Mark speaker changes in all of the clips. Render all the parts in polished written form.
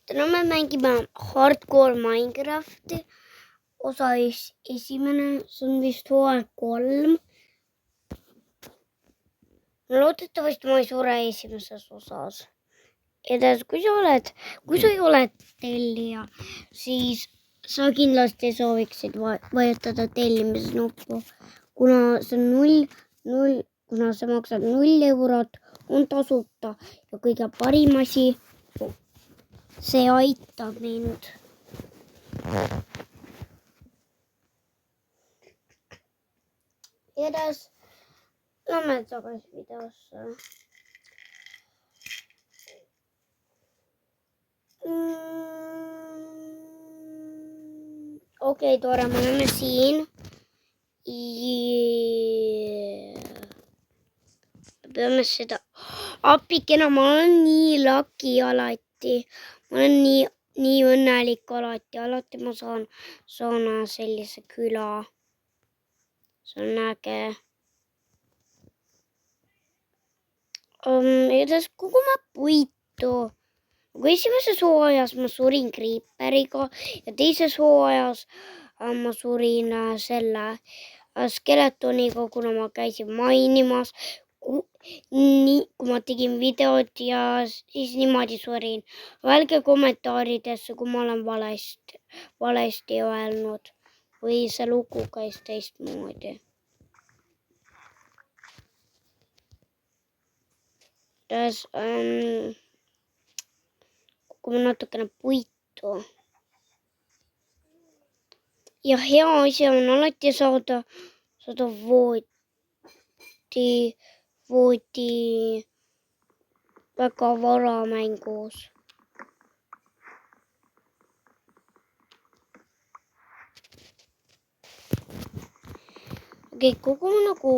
Speaker 1: täna me mängime Hardcore Minecrafti osa esimene, see on vist hooaeg 3. Loodetavasti ma ei sure esimeses osas. Edasi, kui sa ei ole tellija, siis sa kindlasti sooviksid vajutada tellimise nuppu, kuna see on kuna see maksab 0 eurot, on tasuta ja kõige parim asi, see aitab mind. Edasi, lähme tagasi videosse. Okei, tore, me oleme siin. Peame seda appikena, ma olen nii lucky alati. Ma olen nii õnnelik alati ma saan sellise küla. See on äge. Edasi kogume puitu. Aga esimeses hooajas ma surin Creeperiga ja teises hooajas ma surin selle skeletoniga, kuna ma käisin mainimas. Kui ma tegin videot ja siis niimoodi surin. Öelge kommentaaridesse, kui ma olen valesti öelnud või see lugu käis teistmoodi. Kogume natukene puitu. Ja hea asi on alati saada voodi väga vara mängus. Okei, kogume nagu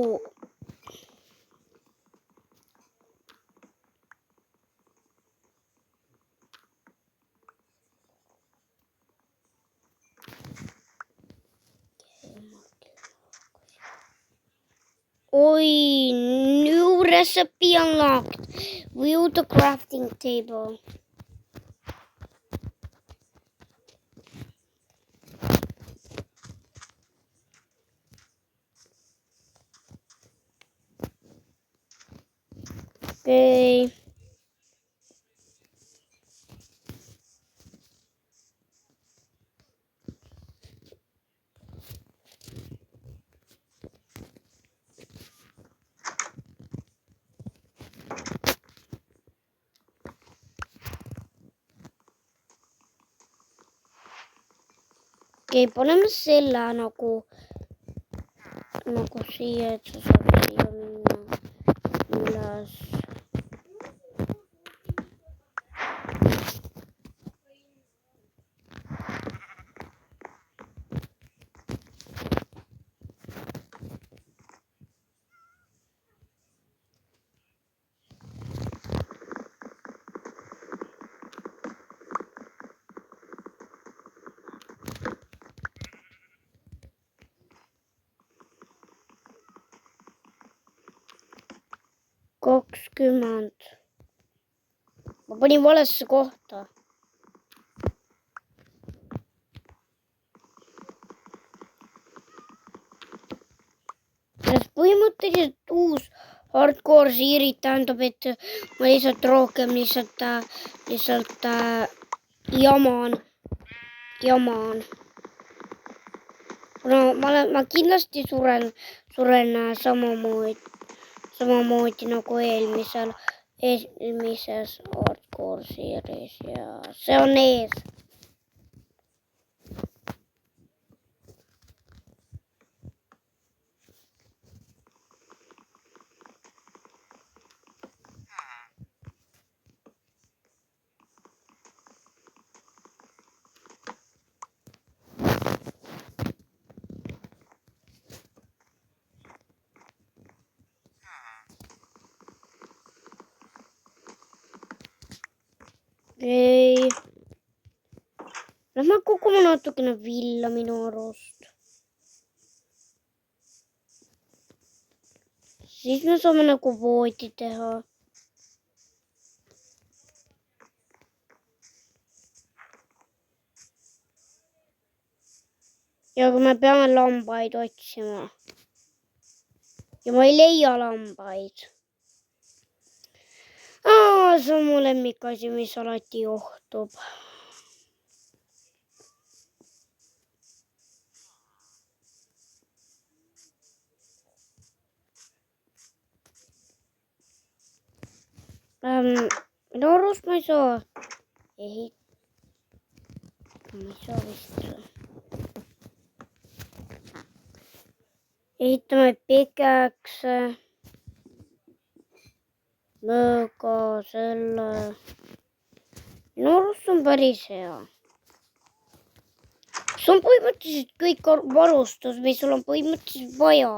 Speaker 1: new recipe unlocked. View the crafting table. Okay. Okei, paneme selle nagu siia, et sa saab siia minna üles. Ma panin valesse kohta. Põhimõtteliselt uus hardcore series tähendab, et ma lihtsalt rohkem jaman. Ma kindlasti suren samamoodi nagu eelmises hardcore series ja see on ees. Okei. Lähme kogume natukene villa minu arust. Siis me saame nagu voodi teha. ja kui me peame lambaid otsima. Ja ma ei leia lambaid. See on mu lemmikasi, mis alati juhtub. Minu arust ma ei saa ehitame pikekse mööga selle. Minu arust on päris hea. See on põhimõtteliselt kõik varustus, mis sul on põhimõtteliselt vaja.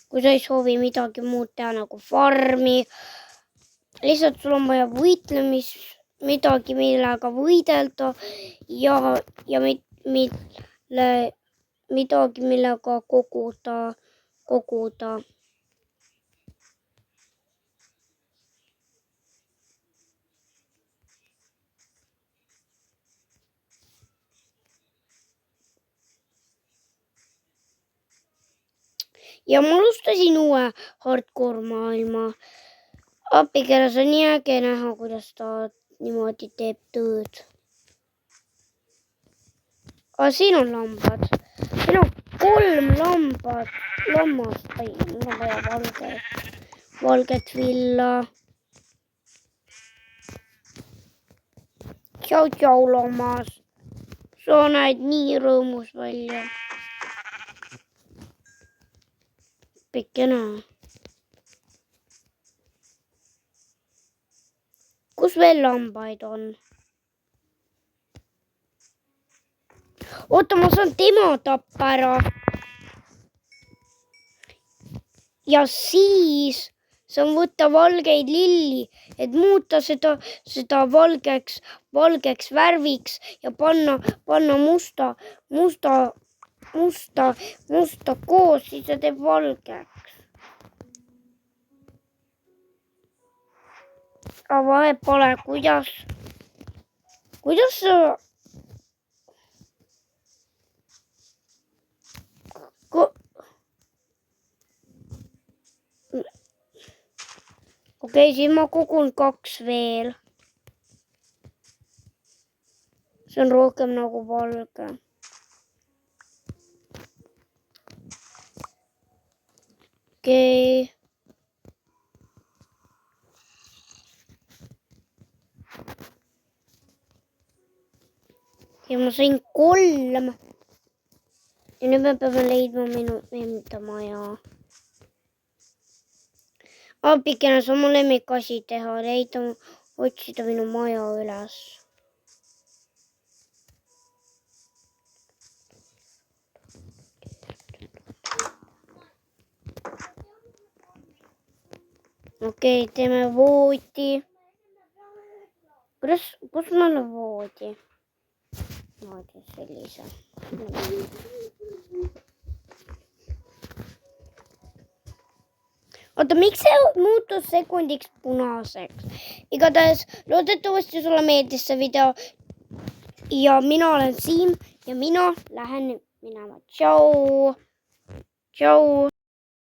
Speaker 1: Kui sa ei soovi midagi muud teha nagu farmi, lihtsalt sul on vaja midagi, millega võidelda ja midagi, millega koguda. Ja ma alustasin uue hardcore maailma. Apikeres on nii äge näha, kuidas ta niimoodi teeb tööd. Siin on lambad. Siin on 3 lammast. Mul on vaja valget villa. Tšau, lammas. Sa näed nii rõõmus välja. Pikkene. Kus veel lambaid on? Oota, ma saan tema tappa ära. Ja siis saan võtta valgeid lilli, et muuta seda valgeks värviks ja panna musta koos, siis see teeb valgeks. Aga vahet pole, kuidas Okei, siis ma kogun 2 veel. See on rohkem nagu valge. Okei. Ja ma sain 3. Ja nüüd me peame leidma minu enda maja. Apikene, see on mu lemmikasi teha, otsida minu maja üles. Okei, teeme voodi. Kus meil on voodi? Voodi sellise. Oota, miks see muutus sekundiks punaseks? Igatahes loodetavasti sulle meeldis see video. Ja mina olen Siim ja mina lähen minema. Tšau!